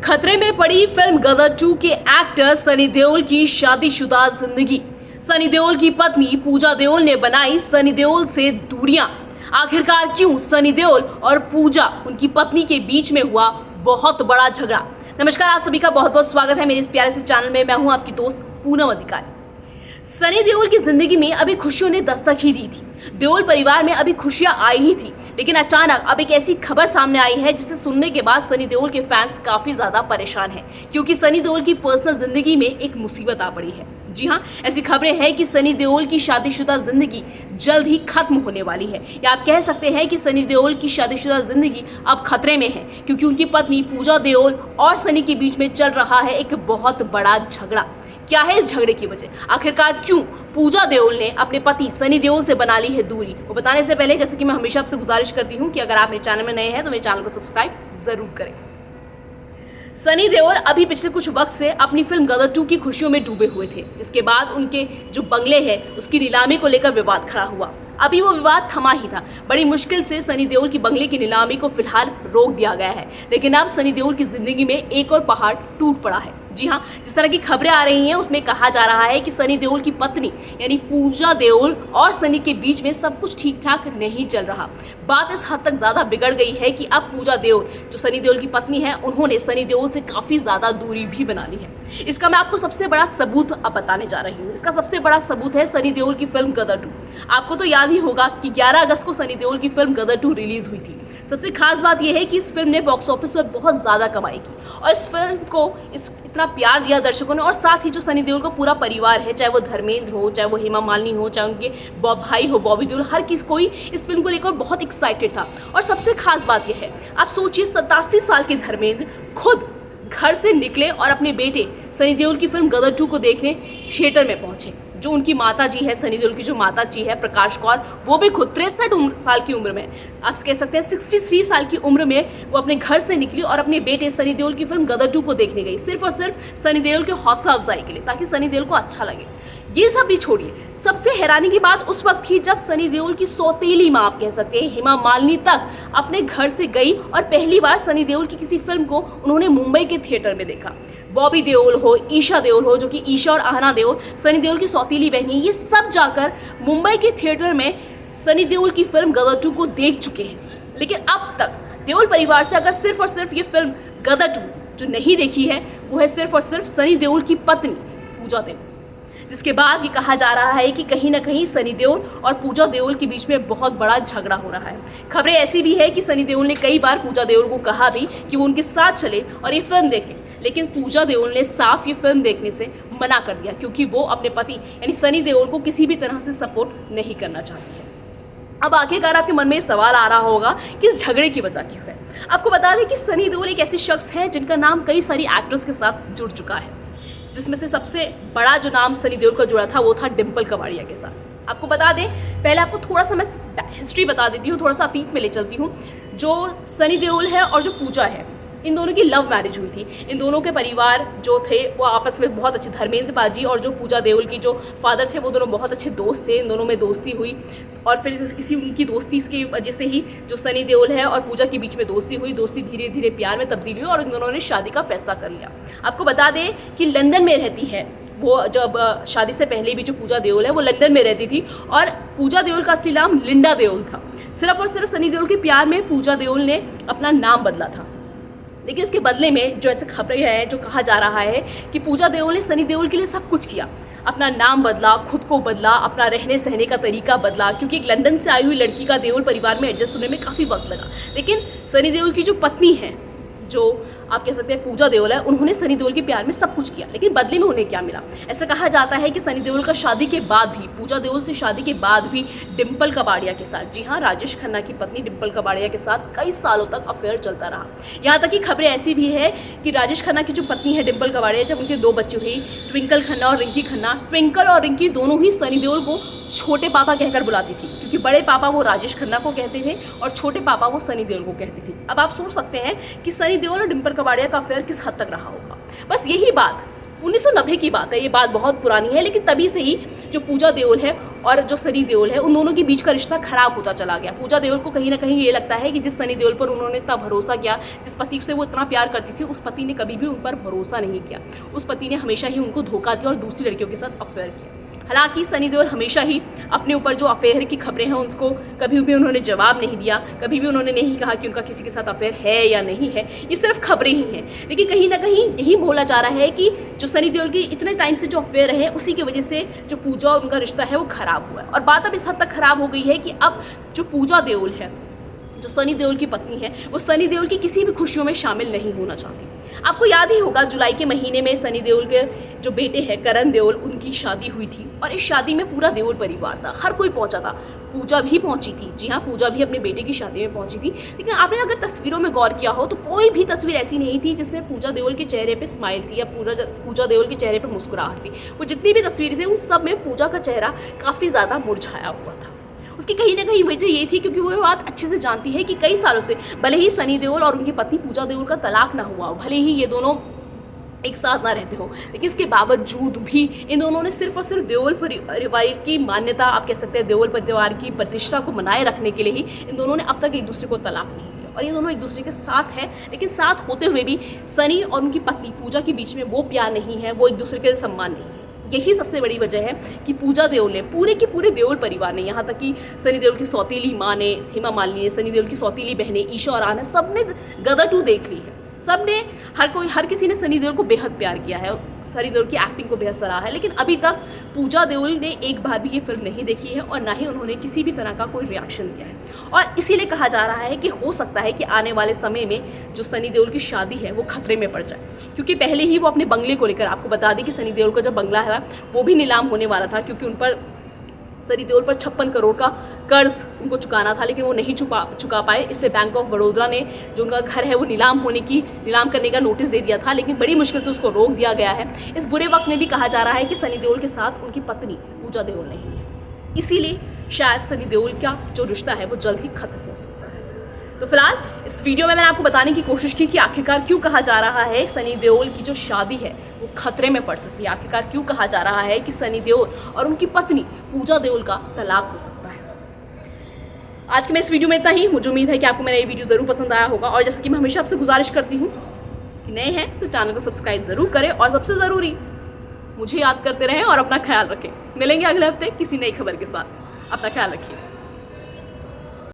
खतरे में पड़ी फिल्म गदर 2 के एक्टर सनी देओल की शादीशुदा जिंदगी। सनी देओल की पत्नी पूजा देओल ने बनाई सनी देओल से दूरियां। आखिरकार क्यों सनी देओल और पूजा उनकी पत्नी के बीच में हुआ बहुत बड़ा झगड़ा। नमस्कार, आप सभी का बहुत बहुत स्वागत है मेरे इस प्यारे से चैनल में। मैं हूं आपकी दोस्त पूनम अधिकारी। सनी देओल की जिंदगी में अभी खुशियों ने दस्तक ही दी थी। देओल परिवार में अभी खुशियां आई ही थी, लेकिन अचानक अब एक ऐसी खबर सामने आई है जिसे सुनने के बाद सनी देओल के फैंस काफी ज्यादा परेशान हैं, क्योंकि सनी देओल की पर्सनल जिंदगी में एक मुसीबत आ पड़ी है। जी हाँ, ऐसी खबरें हैं कि सनी देओल की शादीशुदा जिंदगी जल्द ही खत्म होने वाली है, या आप कह सकते हैं कि सनी देओल की शादीशुदा जिंदगी अब खतरे में है, क्योंकि उनकी पत्नी पूजा देओल और सनी के बीच में चल रहा है एक बहुत बड़ा झगड़ा। क्या है इस झगड़े की वजह? आखिरकार क्यों पूजा देओल ने अपने पति सनी देओल से बना ली है दूरी? वो बताने से पहले, जैसे कि मैं हमेशा आपसे गुजारिश करती हूँ कि अगर आप मेरे चैनल में नए हैं तो मेरे चैनल को सब्सक्राइब जरूर करें। सनी देओल अभी पिछले कुछ वक्त से अपनी फिल्म गदर 2 की खुशियों में डूबे हुए थे, जिसके बाद उनके जो बंगले हैं उसकी नीलामी को लेकर विवाद खड़ा हुआ। अभी वो विवाद थमा ही था। बड़ी मुश्किल से सनी देओल की बंगले की नीलामी को फिलहाल रोक दिया गया है, लेकिन अब सनी देओल की जिंदगी में एक और पहाड़ टूट पड़ा है। जी हाँ, जिस तरह की खबरें आ रही हैं उसमें कहा जा रहा है कि सनी देओल की पत्नी यानी पूजा देओल और सनी के बीच में सब कुछ ठीक ठाक नहीं चल रहा। बात इस हद तक ज़्यादा बिगड़ गई है कि अब पूजा देओल, जो सनी देओल की पत्नी है, उन्होंने सनी देओल से काफ़ी ज़्यादा दूरी भी बना ली है। इसका मैं आपको सबसे बड़ा सबूत अब बताने जा रही हूँ। इसका सबसे बड़ा सबूत है सनी देओल की फिल्म गदर 2। आपको तो याद ही होगा कि 11 अगस्त को सनी देओल की फिल्म गदर 2 रिलीज हुई थी। सबसे खास बात यह है कि इस फिल्म ने बॉक्स ऑफिस पर बहुत ज़्यादा कमाई की और इस फिल्म को इतना प्यार दिया दर्शकों ने, और साथ ही जो सनी देओल का पूरा परिवार है, चाहे वो धर्मेंद्र हो, चाहे वो हेमा मालिनी हो, चाहे उनके भाई हो बॉबी देओल, हर किसी कोई इस फिल्म को लेकर बहुत एक्साइटेड था। और सबसे खास बात यह है, आप सोचिए 87 साल के धर्मेंद्र खुद घर से निकले और अपने बेटे सनी देओल की फिल्म गदर 2 को देखने थिएटर में पहुंचे। जो उनकी माता जी है, सनी देओल की जो माता जी है प्रकाश कौर, वो भी खुद 63 साल की उम्र में, आप कह सकते हैं 63 साल की उम्र में वो अपने घर से निकली और अपने बेटे सनी देओल की फिल्म गदर 2 को देखने गई, सिर्फ और सिर्फ सनी देओल के हौसला अफजाई के लिए, ताकि सनी देओल को अच्छा लगे। ये सब भी छोड़िए, सबसे हैरानी की बात उस वक्त थी जब सनी देओल की सौतेली माँ, आप कह सकते हैं हेमा मालिनी, तक अपने घर से गई और पहली बार सनी देओल की किसी फिल्म को उन्होंने मुंबई के थिएटर में देखा। बॉबी देओल हो, ईशा देओल हो, जो कि ईशा और आहना देओल सनी देओल की सौतीली बहनी, ये सब जाकर मुंबई के थिएटर में सनी देओल की फिल्म गदर 2 को देख चुके हैं। लेकिन अब तक देओल परिवार से अगर सिर्फ और सिर्फ ये फिल्म गदर 2 जो नहीं देखी है, वो है सिर्फ और सिर्फ सनी देओल की पत्नी पूजा देओल। जिसके बाद ये कहा जा रहा है कि कहीं ना कहीं सनी देओल और पूजा देओल के बीच में बहुत बड़ा झगड़ा हो रहा है। खबरें ऐसी भी है कि सनी देओल ने कई बार पूजा देओल को कहा भी कि वो उनके साथ चले और ये फिल्म देखें, लेकिन पूजा देओल ने साफ ये फिल्म देखने से मना कर दिया, क्योंकि वो अपने पति यानी सनी देओल को किसी भी तरह से सपोर्ट नहीं करना चाहती है। अब आखिरकार आपके मन में सवाल आ रहा होगा कि इस झगड़े की वजह क्यों है। आपको बता दें कि सनी देओल एक ऐसे शख्स हैं जिनका नाम कई सारी एक्ट्रेस के साथ जुड़ चुका है, जिसमें से सबसे बड़ा जो नाम सनी देओल का जुड़ा था वो था डिम्पल कबाड़िया के साथ। आपको बता दें, पहले आपको थोड़ा सा मैं हिस्ट्री बता देती हूँ, थोड़ा सा अतीत में ले चलती हूँ। जो सनी देओल है और जो पूजा है, इन दोनों की लव मैरिज हुई थी। इन दोनों के परिवार जो थे वो आपस में बहुत अच्छे, धर्मेंद्र बाजी और जो पूजा देओल की जो फादर थे, वो दोनों बहुत अच्छे दोस्त थे। इन दोनों में दोस्ती हुई और फिर इसी उनकी दोस्ती की वजह से ही जो सनी देओल है और पूजा के बीच में दोस्ती हुई। दोस्ती धीरे धीरे प्यार में तब्दील हुई और इन दोनों ने शादी का फैसला कर लिया। आपको बता दें कि लंदन में रहती है वो, जब शादी से पहले भी जो पूजा देओल है वो लंदन में रहती थी, और पूजा देओल का असली नाम लिंडा देओल था। सिर्फ और सिर्फ सनी देओल के प्यार में पूजा देओल ने अपना नाम बदला था, लेकिन इसके बदले में जो ऐसे खबरें हैं, जो कहा जा रहा है कि पूजा देओल ने सनी देओल के लिए सब कुछ किया, अपना नाम बदला, खुद को बदला, अपना रहने सहने का तरीका बदला, क्योंकि एक लंदन से आई हुई लड़की का देओल परिवार में एडजस्ट होने में काफ़ी वक्त लगा। लेकिन सनी देओल की जो पत्नी है, जो आप कह सकते हैं पूजा देओल है, उन्होंने सनी देओल के प्यार में सब कुछ किया, लेकिन बदले में उन्हें क्या मिला? ऐसा कहा जाता है कि सनी देओल का शादी के बाद भी, पूजा देओल से शादी के बाद भी डिम्पल कबाड़िया के साथ, जी हाँ, राजेश खन्ना की पत्नी डिम्पल कबाड़िया के साथ कई सालों तक अफेयर चलता रहा। यहाँ तक कि खबरें ऐसी भी है कि राजेश खन्ना की जो पत्नी है डिम्पल कबाड़िया, जब उनके 2 बच्चे हुई, ट्विंकल खन्ना और रिंकी खन्ना, ट्विंकल और रिंकी दोनों ही सनी देओल को छोटे पापा कहकर बुलाती थी, क्योंकि बड़े पापा वो राजेश खन्ना को कहते थे और छोटे पापा वो सनी देओल को कहती थी। अब आप सोच सकते हैं कि सनी देओल और डिम्पल कबाड़िया का अफेयर किस हद तक रहा होगा। बस यही बात 1990 की बात है, ये बात बहुत पुरानी है, लेकिन तभी से ही जो पूजा देओल है और जो सनी देओल है उन दोनों के बीच का रिश्ता खराब होता चला गया। पूजा देओल को कहीं ना कहीं ये लगता है कि जिस सनी देओल पर उन्होंने इतना भरोसा किया, जिस पति से वो इतना प्यार करती थी, उस पति ने कभी भी उन पर भरोसा नहीं किया। उस पति ने हमेशा ही उनको धोखा दिया और दूसरी लड़कियों के साथ अफेयर किया। हालांकि सनी देओल हमेशा ही अपने ऊपर जो अफेयर की खबरें हैं उसको कभी भी उन्होंने जवाब नहीं दिया, कभी भी उन्होंने नहीं कहा कि उनका किसी के साथ अफेयर है या नहीं है, ये सिर्फ खबरें ही हैं। लेकिन कहीं ना कहीं यही बोला जा रहा है कि जो सनी देओल की इतने टाइम से जो अफेयर है उसी की वजह से जो पूजा और उनका रिश्ता है वो खराब हुआ है। और बात अब इस हद तक खराब हो गई है कि अब जो पूजा देओल है, जो सनी देओल की पत्नी है, वो सनी देओल की किसी भी खुशियों में शामिल नहीं होना चाहती। आपको याद ही होगा जुलाई के महीने में सनी देओल के जो बेटे हैं करण देओल, उनकी शादी हुई थी और इस शादी में पूरा देओल परिवार था, हर कोई पहुंचा था। पूजा भी पहुंची थी, जी हाँ, पूजा भी अपने बेटे की शादी में पहुंची थी। लेकिन आपने अगर तस्वीरों में गौर किया हो तो कोई भी तस्वीर ऐसी नहीं थी जिसमें पूजा देओल के चेहरे पे स्माइल थी या पूजा देओल के चेहरे पे मुस्कुराहट थी। वो जितनी भी तस्वीरें थी उन सब में पूजा का चेहरा काफ़ी ज़्यादा मुरझाया हुआ था। उसकी कहीं ना कहीं वजह ये थी क्योंकि वो ये बात अच्छे से जानती है कि कई सालों से भले ही सनी देओल और उनकी पत्नी पूजा देओल का तलाक ना हुआ हो, भले ही ये दोनों एक साथ ना रहते हो, लेकिन इसके बावजूद भी इन दोनों ने सिर्फ और सिर्फ देओल परिवार की मान्यता, आप कह सकते हैं देओल परिवार की प्रतिष्ठा को बनाए रखने के लिए ही इन दोनों ने अब तक एक दूसरे को तलाक नहीं दिया। और ये दोनों एक दूसरे के साथ हैं, लेकिन साथ होते हुए भी सनी और उनकी पत्नी पूजा के बीच में वो प्यार नहीं है, वो एक दूसरे के सम्मान नहीं है। यही सबसे बड़ी वजह है कि पूजा देओल ने, पूरे के पूरे देओल परिवार ने, यहाँ तक कि सनी देओल की सौतीली माँ ने, हेमा मालिनी ने, सनी देओल की सौतीली बहनें ईशा और आना, सब ने गदर 2 देख ली है। सब ने, हर किसी ने सनी देओल को बेहद प्यार किया है, सनी देओल की एक्टिंग को बेहद सराहा है। लेकिन अभी तक पूजा देओल ने एक बार भी ये फिल्म नहीं देखी है और ना ही उन्होंने किसी भी तरह का कोई रिएक्शन दिया है। और इसीलिए कहा जा रहा है कि हो सकता है कि आने वाले समय में जो सनी देओल की शादी है वो खतरे में पड़ जाए, क्योंकि पहले ही वो अपने बंगले को लेकर, आपको बता दें कि सनी देओल का जो बंगला है वो भी नीलाम होने वाला था, क्योंकि उन पर सनी देओल पर 56 करोड़ का कर्ज उनको चुकाना था, लेकिन वो नहीं चुका पाए। इसलिए बैंक ऑफ बड़ौदा ने जो उनका घर है वो नीलाम करने का नोटिस दे दिया था, लेकिन बड़ी मुश्किल से उसको रोक दिया गया है। इस बुरे वक्त में भी कहा जा रहा है कि सनी देओल के साथ उनकी पत्नी पूजा देओल नहीं है, इसीलिए शायद सनी देओल का जो रिश्ता है वो जल्द ही खत्म हो सकता है। तो फिलहाल इस वीडियो में मैंने आपको बताने की कोशिश की कि आखिरकार क्यों कहा जा रहा है सनी देओल की जो शादी है वो खतरे में पड़ सकती है, आखिरकार क्यों कहा जा रहा है कि सनी देओल और उनकी पत्नी पूजा देओल का तलाक हो सकता है। आज के मैं इस वीडियो में इतना ही। मुझे उम्मीद है कि आपको मेरा ये वीडियो ज़रूर पसंद आया होगा, और जैसे कि मैं हमेशा आपसे गुजारिश करती हूँ कि नए हैं तो चैनल को सब्सक्राइब ज़रूर करें, और सबसे ज़रूरी मुझे याद करते रहें और अपना ख्याल रखें। मिलेंगे अगले हफ्ते किसी नई खबर के साथ। अपना ख्याल रखिए।